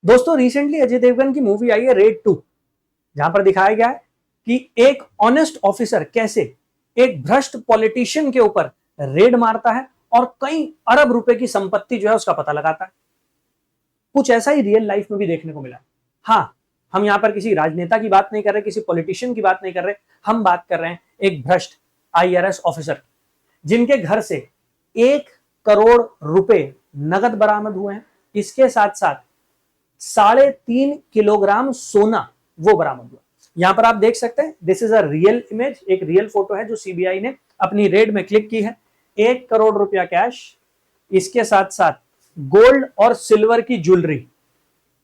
दोस्तों रिसेंटली अजय देवगन की मूवी आई है रेड 2, जहां पर दिखाया गया है कि एक ऑनेस्ट ऑफिसर कैसे एक भ्रष्ट पॉलिटिशियन के ऊपर रेड मारता है और कई अरब रुपए की संपत्ति जो है उसका पता लगाता है। कुछ ऐसा ही रियल लाइफ में भी देखने को मिला। हाँ, हम यहां पर किसी राजनेता की बात नहीं कर रहे, किसी पॉलिटिशियन की बात नहीं कर रहे, हम बात कर रहे हैं एक भ्रष्ट आईआरएस ऑफिसर जिनके घर से 1 करोड़ रुपए नगद बरामद हुए हैं। इसके साथ साथ 3.5 किलोग्राम सोना वो बरामद हुआ। यहां पर आप देख सकते हैं, this is a real image, एक रियल फोटो है जो सीबीआई ने अपनी रेड में क्लिक की है। 1 करोड़ रुपया कैश, इसके साथ साथ गोल्ड और सिल्वर की ज्वेलरी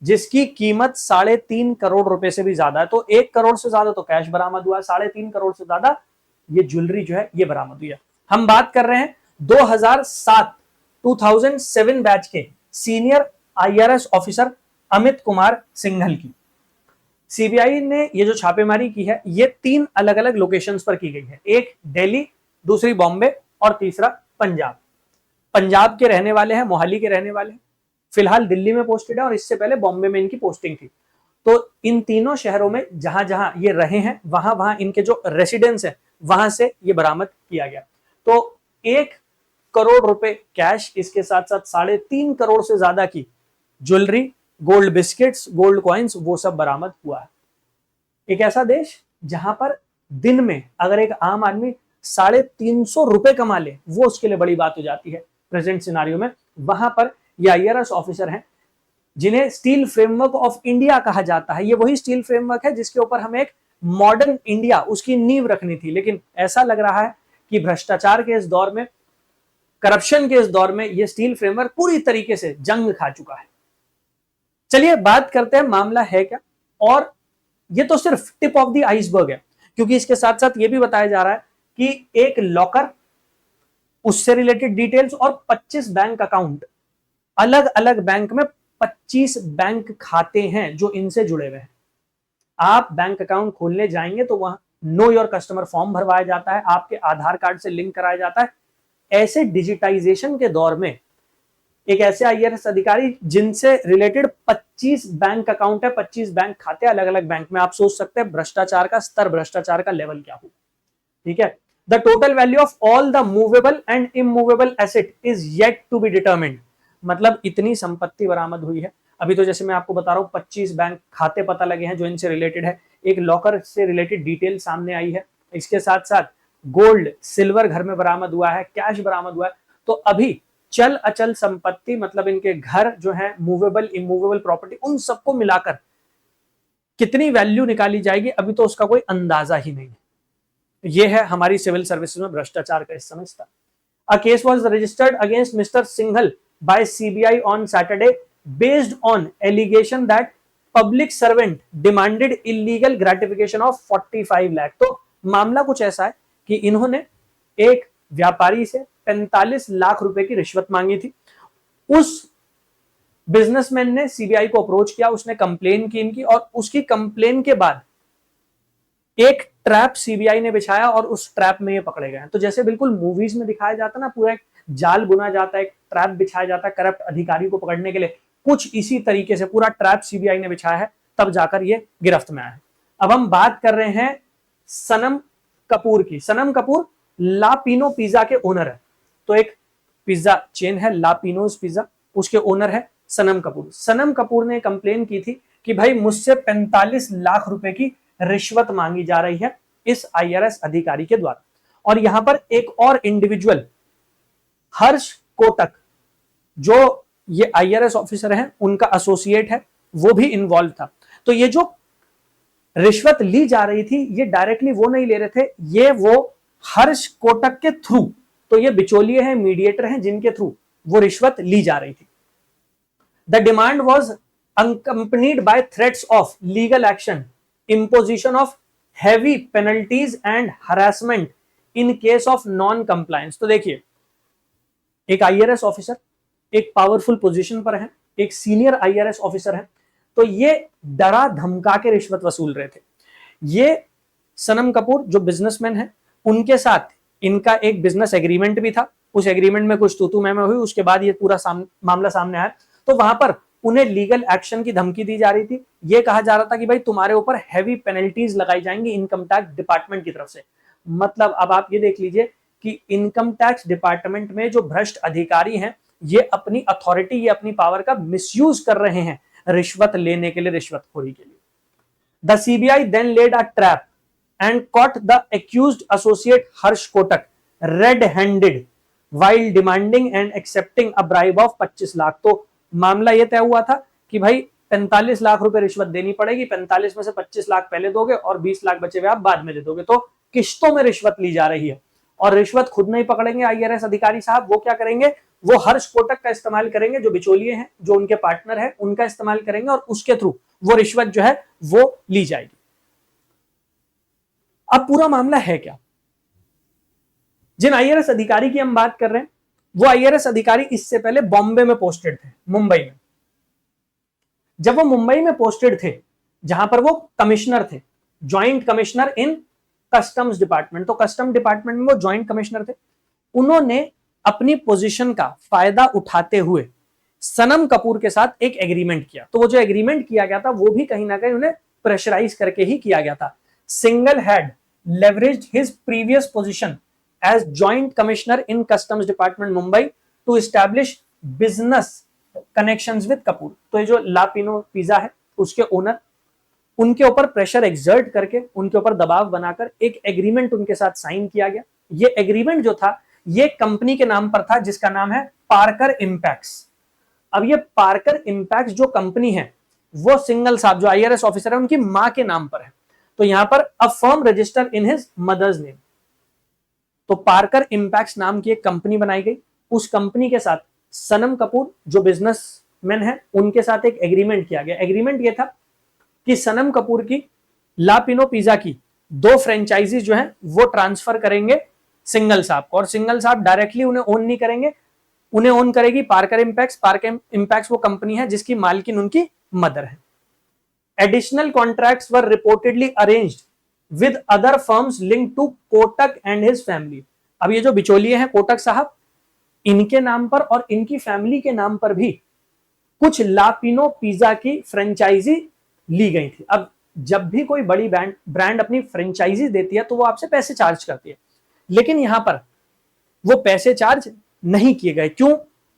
जिसकी कीमत 3.5 करोड़ रुपए से भी ज्यादा है। तो 1 करोड़ से ज्यादा तो कैश बरामद हुआ है, 3.5 करोड़ से ज्यादा ये ज्वेलरी जो है ये बरामद हुई है। हम बात कर रहे हैं 2007 बैच के senior IRS officer Amit Kumar Singhal की। सीबीआई ने ये जो छापेमारी की है ये 3 अलग अलग लोकेशंस पर की गई है, एक दिल्ली, दूसरी बॉम्बे और तीसरा पंजाब। पंजाब के रहने वाले हैं, मोहाली के रहने वाले हैं, फिलहाल दिल्ली में पोस्टेड है और इससे पहले बॉम्बे में इनकी पोस्टिंग थी। तो इन तीनों शहरों में जहां जहां ये रहे हैं वहां वहां इनके जो रेसिडेंस है वहां से ये बरामद किया गया। तो 1 करोड़ रुपए कैश, इसके साथ साथ 3.5 करोड़ से ज्यादा की jewellery, gold biscuits, gold coins, वो सब बरामद हुआ है। एक ऐसा देश जहां पर दिन में अगर एक आम आदमी 350 रुपए कमा ले वो उसके लिए बड़ी बात हो जाती है प्रेजेंट सिनारियो में। वहां पर ये आईआरएस ऑफिसर हैं जिन्हें स्टील फ्रेमवर्क ऑफ इंडिया कहा जाता है। ये वही स्टील फ्रेमवर्क है जिसके ऊपर हमें एक मॉडर्न इंडिया उसकी नींव रखनी थी, लेकिन ऐसा लग रहा है कि भ्रष्टाचार के इस दौर में, करप्शन के इस दौर में ये स्टील फ्रेमवर्क पूरी तरीके से जंग खा चुका है। चलिए बात करते हैं मामला है क्या, और ये तो सिर्फ टिप ऑफ द आइसबर्ग है, क्योंकि इसके साथ साथ ये भी बताया जा रहा है कि एक लॉकर, उससे रिलेटेड डिटेल्स और 25 बैंक अकाउंट, अलग अलग बैंक में 25 बैंक खाते हैं जो इनसे जुड़े हुए हैं। आप बैंक अकाउंट खोलने जाएंगे तो वहां नो योर कस्टमर फॉर्म भरवाया जाता है, आपके आधार कार्ड से लिंक कराया जाता है। ऐसे डिजिटाइजेशन के दौर में एक ऐसे आईआरएस अधिकारी जिनसे रिलेटेड 25 बैंक अकाउंट है, 25 बैंक खाते अलग अलग बैंक में, आप सोच सकते हैं भ्रष्टाचार का स्तर, भ्रष्टाचार का लेवल क्या हो। ठीक है, the total value of all the movable and immovable asset is yet to be determined. मतलब इतनी संपत्ति बरामद हुई है। अभी तो जैसे मैं आपको बता रहा हूं 25 बैंक खाते पता लगे हैं जो इनसे रिलेटेड है, एक लॉकर से रिलेटेड डिटेल सामने आई है, इसके साथ साथ गोल्ड सिल्वर घर में बरामद हुआ है, कैश बरामद हुआ है। तो अभी चल अचल संपत्ति, मतलब इनके घर जो है, मूवेबल इमूवेबल प्रॉपर्टी, उन सबको मिलाकर कितनी वैल्यू निकाली जाएगी अभी तो उसका कोई अंदाजा ही नहीं है। यह है हमारी सिविल सर्विसेज में भ्रष्टाचार का इस समय स्तर। A case was registered against Mr. Singhal by CBI on Saturday based on allegation that public servant demanded illegal gratification of 45 lakh. तो मामला कुछ ऐसा है कि इन्होंने एक व्यापारी से 45 लाख रुपए की रिश्वत मांगी थी। उस बिजनेसमैन ने सीबीआई को अप्रोच किया, उसने कंप्लेन की इनकी, और उसकी कंप्लेन के बाद एक ट्रैप सीबीआई ने बिछाया और उस ट्रैप में ये पकड़े गए। तो जैसे बिल्कुल मूवीज में दिखाया जाता है ना, पूरा एक जाल बुना जाता है, एक ट्रैप बिछाया जाता है करप्ट अधिकारी को पकड़ने के लिए, कुछ इसी तरीके से पूरा ट्रैप सीबीआई ने बिछाया है, तब जाकर ये गिरफ्त में आया है। अब हम बात कर रहे हैं सनम कपूर की। सनम कपूर लापिनो पिज्जा के ओनर है। तो एक पिज्जा चेन है लापिनोज पिज्जा, उसके ओनर है सनम कपूर। सनम कपूर ने कंप्लेन की थी कि भाई मुझसे 45 लाख रुपए की रिश्वत मांगी जा रही है इस आईआरएस अधिकारी के द्वारा। और यहां पर एक और इंडिविजुअल हर्ष कोटक, जो ये आईआरएस ऑफिसर हैं, उनका एसोसिएट है, वो भी इन्वॉल्व था। तो ये जो रिश्वत ली जा रही थी ये डायरेक्टली वो नहीं ले रहे थे, ये वो हर्ष कोटक के थ्रू, तो ये बिचौलिए हैं, मीडिएटर हैं, जिनके थ्रू वो रिश्वत ली जा रही थी। The demand was accompanied by threats of legal action, imposition of heavy penalties and harassment in case of non compliance। तो देखिए, एक आईआरएस ऑफिसर एक पावरफुल पोजीशन पर है, एक सीनियर आईआरएस ऑफिसर है, तो ये डरा धमका के रिश्वत वसूल रहे थे। ये सनम कपूर जो बिजनेसमैन है, उनके साथ इनका एक बिजनेस एग्रीमेंट भी था। उस एग्रीमेंट में कुछ तूतू मैमे हुई, उसके बाद ये पूरा मामला सामने आया। तो वहां पर उन्हें लीगल एक्शन की धमकी दी जा रही थी। यह कहा जा रहा था कि भाई तुम्हारे ऊपर हैवी पेनल्टीज लगाई जाएंगी इनकम टैक्स डिपार्टमेंट की तरफ से। मतलब अब आप ये देख लीजिए कि इनकम टैक्स डिपार्टमेंट में जो भ्रष्ट अधिकारी हैं, ये अपनी अथॉरिटी, ये अपनी पावर का मिसयूज कर रहे हैं रिश्वत लेने के लिए, रिश्वतखोरी के लिए। The CBI then laid a trap and caught the accused associate Harsh Kotak red-handed while demanding and accepting a bribe of 25 lakh. तो मामला यह तय हुआ था कि भाई 45 लाख रुपए रिश्वत देनी पड़ेगी, 45 में से 25 लाख पहले दोगे और 20 लाख बचे हुए आप बाद में दे दोगे। तो किश्तों में रिश्वत ली जा रही है और रिश्वत खुद नहीं पकड़ेंगे आईआरएस अधिकारी साहब। वो क्या करेंगे, वो हर्ष कोटक का इस्तेमाल करेंगे, जो बिचौलिए हैं, जो उनके पार्टनर है, उनका इस्तेमाल करेंगे और उसके थ्रू वो रिश्वत जो है वो ली जाएगी। अब पूरा मामला है क्या, जिन आईआरएस अधिकारी की हम बात कर रहे हैं वो आईआरएस अधिकारी इससे पहले बॉम्बे में पोस्टेड थे, मुंबई में। जब वो मुंबई में पोस्टेड थे, जहां पर वो कमिश्नर थे, ज्वाइंट कमिश्नर इन कस्टम्स डिपार्टमेंट, तो कस्टम डिपार्टमेंट में वो ज्वाइंट कमिश्नर थे। उन्होंने अपनी पोजीशन का फायदा उठाते हुए सनम कपूर के साथ एक एग्रीमेंट किया। तो वो जो एग्रीमेंट किया गया था वो भी कहीं ना कहीं उन्हें प्रेशराइज करके ही किया गया था। Singhal had leveraged his previous position as Joint Commissioner in Customs Department Mumbai to establish business connections with Kapoor। तो ये जो लापिनो पिज्जा है उसके ओनर, उनके ऊपर प्रेशर एक्सर्ट करके, उनके ऊपर दबाव बनाकर एक एग्रीमेंट उनके साथ साइन किया गया। ये एग्रीमेंट जो था ये कंपनी के नाम पर था जिसका नाम है पार्कर इंपैक्स। अब ये पार्कर इंपैक्स जो कंपनी है वो सिंघल साहब जो आईआरएस ऑफिसर है उनकी मां के नाम पर है। तो यहां पर a firm register in his mother's name. तो पार्कर इंपैक्ट्स नाम की एक कंपनी बनाई गई। उस कंपनी के साथ सनम कपूर जो बिजनेसमैन है उनके साथ एक एग्रीमेंट किया गया। एग्रीमेंट यह था कि सनम कपूर की लापिनो पिज्जा की 2 फ्रेंचाइजी जो है वो ट्रांसफर करेंगे सिंघल साहब को, और सिंघल साहब डायरेक्टली उन्हें ओन नहीं करेंगे, उन्हें ओन करेगी पार्कर इंपैक्ट्स। पार्कर इंपैक्ट्स वो कंपनी है जिसकी मालकिन उनकी मदर है। Additional contracts were reportedly arranged with other firms linked to Kotak and his family। अब ये जो बिचौलिए हैं कोटक साहब, इनके नाम पर और इनकी फैमिली के नाम पर भी कुछ लापिनो पिज्जा की फ्रेंचाइजी ली गई थी। अब जब भी कोई बड़ी ब्रांड अपनी फ्रेंचाइजी देती है तो वो आपसे पैसे चार्ज करती है, लेकिन यहां पर वो पैसे चार्ज नहीं किए गए। क्यों?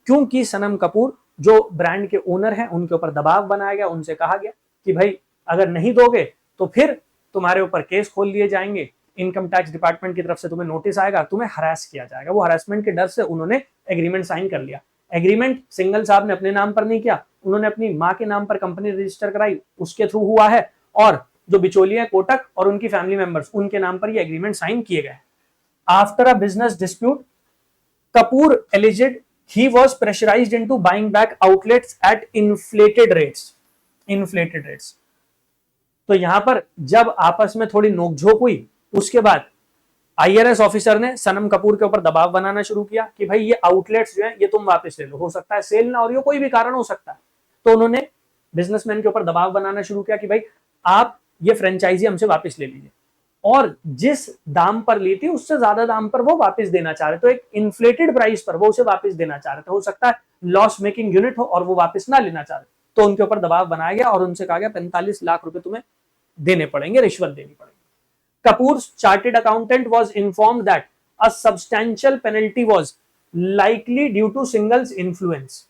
क्योंकि सनम कपूर जो ब्रांड के ओनर हैं उनके ऊपर दबाव बनाया गया, उनसे कहा गया कि भाई अगर नहीं दोगे तो फिर तुम्हारे ऊपर केस खोल लिए जाएंगे, इनकम टैक्स डिपार्टमेंट की तरफ से तुम्हें नोटिस आएगा, तुम्हें हरास किया जाएगा। वो हरासमेंट के डर से उन्होंने एग्रीमेंट साइन कर लिया। एग्रीमेंट सिंघल साहब ने अपने नाम पर नहीं किया, उन्होंने अपनी मां के नाम पर कंपनी रजिस्टर कराई, उसके थ्रू हुआ है, और जो बिचौलिए कोटक और उनकी फैमिली मेंबर्स उनके नाम पर ये एग्रीमेंट साइन किए गए। After a business dispute Kapoor alleged he was pressurized into buying back outlets at inflated rates। तो यहां पर जब आपस में थोड़ी नोकझोंक हुई, उसके बाद आईआरएस ऑफिसर ने सनम कपूर के ऊपर दबाव बनाना शुरू किया कि भाई ये आउटलेट्स जो है ये तुम वापस ले लो, हो सकता है सेल ना हो रही हो, कोई भी कारण हो सकता है। तो उन्होंने बिजनेसमैन के ऊपर दबाव बनाना शुरू किया कि भाई आप ये फ्रेंचाइजी हमसे वापस ले लीजिए, और जिस दाम पर ली थी उससे ज्यादा दाम पर वो वापस देना चाह रहे, तो एक इन्फ्लेटेड प्राइस पर वो उसे वापस देना चाह रहे थे। हो सकता है लॉस मेकिंग यूनिट हो और वो वापस ना लेना चाह रहे, तो उनके ऊपर दबाव बनाया गया और उनसे कहा गया 45 लाख रुपए तुम्हें देने पड़ेंगे, रिश्वत देनी पड़ेगी। Kapoor's chartered accountant was informed that a substantial penalty was likely due to Singhal's influence.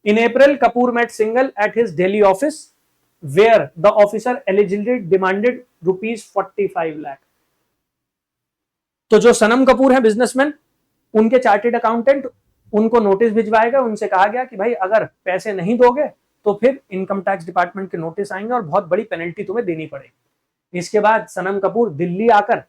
In April Kapoor met Singhal at his Delhi office where the officer allegedly demanded rupees 45 lakh। तो जो सनम कपूर है बिजनेसमैन, उनके चार्टेड अकाउंटेंट उनको नोटिस भिजवाएगा, उनसे कहा गया कि भाई अगर पैसे नहीं दोगे तो फिर इनकम टैक्स डिपार्टमेंट के नोटिस आएंगे और बहुत बड़ी पेनल्टी तुम्हें देनी पड़ेगी। इसके बाद सनम कपूर दिल्ली आकर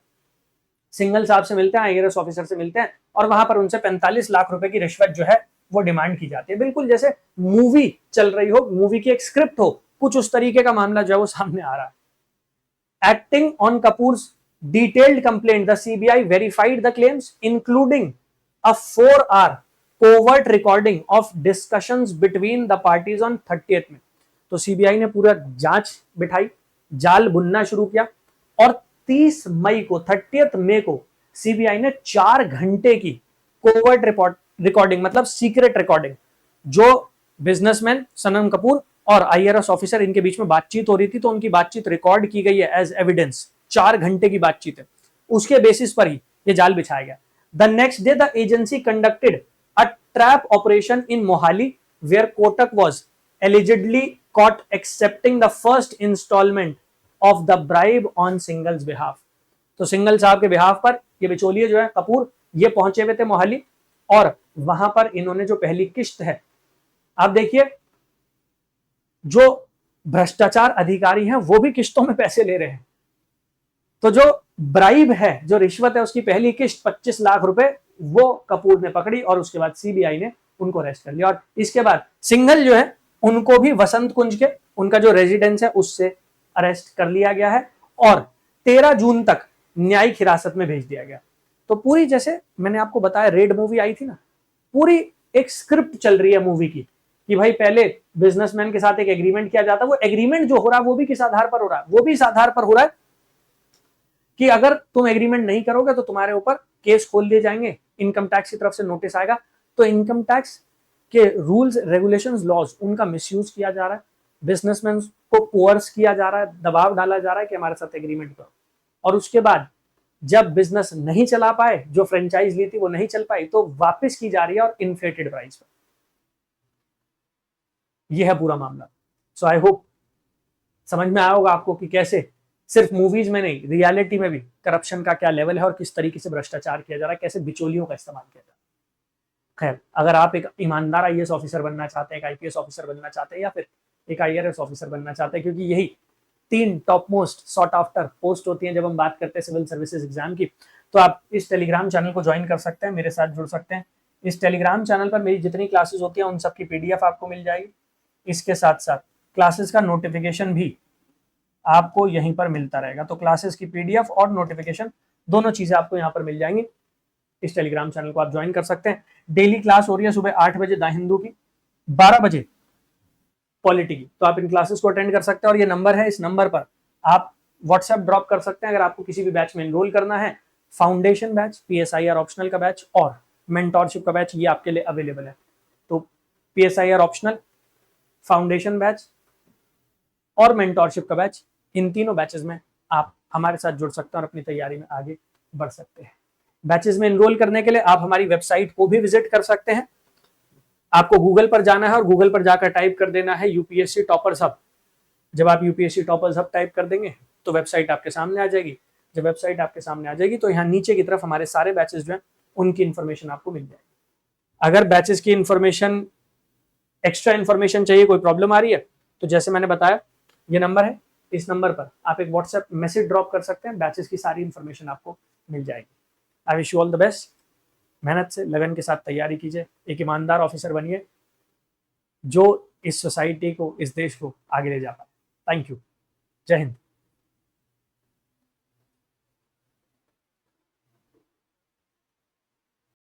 सिंघल साहब से मिलते हैं, आईआरएस ऑफिसर से मिलते हैं, और वहां पर उनसे 45 लाख रुपए की रिश्वत जो है वो डिमांड की जाती है। बिल्कुल जैसे मूवी चल रही हो, मूवी की एक स्क्रिप्ट हो, कुछ उस तरीके का मामला जो है वो सामने आ रहा है। Acting on Kapoors detailed complaint the CBI verified the claims including a 4 hour covert recording of discussions between the parties on 30th में। तो सीबीआई ने पूरा जांच बिठाई, जाल बुनना शुरू किया, और 30 मई को 30th मई को सीबीआई ने 4 घंटे की कोवर्ट रिकॉर्डिंग, मतलब सीक्रेट रिकॉर्डिंग, जो बिजनेसमैन सनम कपूर और आईआरएस ऑफिसर, इनके बीच में बातचीत हो रही थी, तो उनकी बातचीत रिकॉर्ड की गई है एज एविडेंस। 4 घंटे की बातचीत है, उसके बेसिस पर ही ये जाल बिछाया गया। The next day the agency conducted a trap operation in Mohali where Kotak was allegedly caught accepting the first installment of the bribe on Singla's behalf. तो सिंगल साहब के बिहाफ पर ये बिचौलिए जो है कपूर, ये पहुंचे हुए थे मोहाली, और वहां पर इन्होंने जो पहली किस्त है, आप देखिए जो भ्रष्टाचार अधिकारी हैं वो भी किस्तों में पैसे ले रहे हैं। तो जो ब्राइब है, जो रिश्वत है, उसकी पहली किस्त 25 लाख रुपए वो कपूर ने पकड़ी और उसके बाद सीबीआई ने उनको अरेस्ट कर लिया। और इसके बाद सिंघल जो है उनको भी वसंत कुंज के उनका जो रेजिडेंस है उससे अरेस्ट कर लिया गया है और 13 जून तक न्यायिक हिरासत में भेज दिया गया। तो पूरी, जैसे मैंने आपको बताया रेड मूवी आई थी ना, पूरी एक स्क्रिप्ट चल रही है मूवी की कि भाई पहले बिजनेसमैन के साथ एक एग्रीमेंट किया जाता है, वो एग्रीमेंट जो हो रहा है वो भी किस आधार पर हो रहा है, वो भी इस आधार पर हो रहा है कि अगर तुम एग्रीमेंट नहीं करोगे तो तुम्हारे ऊपर केस खोल दिए जाएंगे, इनकम टैक्स की तरफ से नोटिस आएगा। तो इनकम टैक्स के रूल्स रेगुलेशंस लॉज उनका मिसयूज किया जा रहा है, बिजनेसमैन को कोर्स किया जा रहा है, दबाव डाला जा रहा है कि हमारे साथ एग्रीमेंट करो। और उसके बाद जब बिजनेस नहीं चला पाए, जो फ्रेंचाइज ली थी वो नहीं चल पाई, तो वापस की जा रही है और इन्फ्लेटेड प्राइस पर। यह है पूरा मामला। सो आई होप समझ में आया होगा आपको कि कैसे सिर्फ मूवीज में नहीं, रियलिटी में भी करप्शन का क्या लेवल है और किस तरीके से भ्रष्टाचार किया जा रहा है, कैसे बिचौलियों का इस्तेमाल किया जा रहा है। खैर, अगर आप एक ईमानदार आईएएस ऑफिसर बनना चाहते हैं, एक आईपीएस ऑफिसर बनना चाहते हैं, या फिर एक आईआरएस ऑफिसर बनना चाहते हैं, क्योंकि यही 3 top most sought after post होती हैं जब हम बात करते हैं सिविल सर्विसेज एग्जाम की, तो आप इस टेलीग्राम चैनल को ज्वाइन कर सकते हैं, मेरे साथ जुड़ सकते हैं। इस टेलीग्राम चैनल पर मेरी जितनी क्लासेस होती हैं उन सबकी पीडीएफ आपको मिल जाएगी। इसके साथ साथ क्लासेस का नोटिफिकेशन भी आपको यहीं पर मिलता रहेगा। तो क्लासेस की पीडीएफ और नोटिफिकेशन दोनों चीजें आपको यहाँ पर मिल जाएंगी। इस टेलीग्राम चैनल को आप ज्वाइन कर सकते हैं। डेली क्लास हो रही है सुबह 8 बजे द हिंदू की, 12 बजे पॉलिटी की, तो आप इन क्लासेस को अटेंड कर सकते हैं। और ये नंबर है, इस नंबर पर आप व्हाट्सएप ड्रॉप कर सकते हैं अगर आपको किसी भी बैच में एनरोल करना है। फाउंडेशन बैच, पीएसआईआर ऑप्शनल का बैच और मेंटोरशिप का बैच, ये आपके लिए अवेलेबल है। तो पीएसआईआर ऑप्शनल, फाउंडेशन बैच और मेंटोरशिप का बैच, इन तीनों बैचेस में आप हमारे साथ जुड़ सकते हैं और अपनी तैयारी में आगे बढ़ सकते हैं। बैचेस में एनरोल करने के लिए आप हमारी वेबसाइट को भी विजिट कर सकते हैं। आपको गूगल पर जाना है और गूगल पर जाकर टाइप कर देना है यूपीएससी टॉपर्स हब। जब आप यूपीएससी टॉपर्स हब टाइप कर देंगे तो वेबसाइट आपके सामने आ जाएगी। जब वेबसाइट आपके सामने आ जाएगी तो यहाँ नीचे की तरफ हमारे सारे बैचेस जो हैं उनकी इन्फॉर्मेशन आपको मिल जाएगी। अगर बैचेस की इन्फॉर्मेशन, एक्स्ट्रा इन्फॉर्मेशन चाहिए, कोई प्रॉब्लम आ रही है, तो जैसे मैंने बताया ये नंबर है, इस नंबर पर आप एक व्हाट्सएप मैसेज ड्रॉप कर सकते हैं, बैचेस की सारी इन्फॉर्मेशन आपको मिल जाएगी। I wish you all the best. मेहनत से, लगन के साथ तैयारी कीजिए, एक ईमानदार ऑफिसर बनिए जो इस सोसाइटी को, इस देश को आगे ले जा पाए। Thank you. जय हिंद।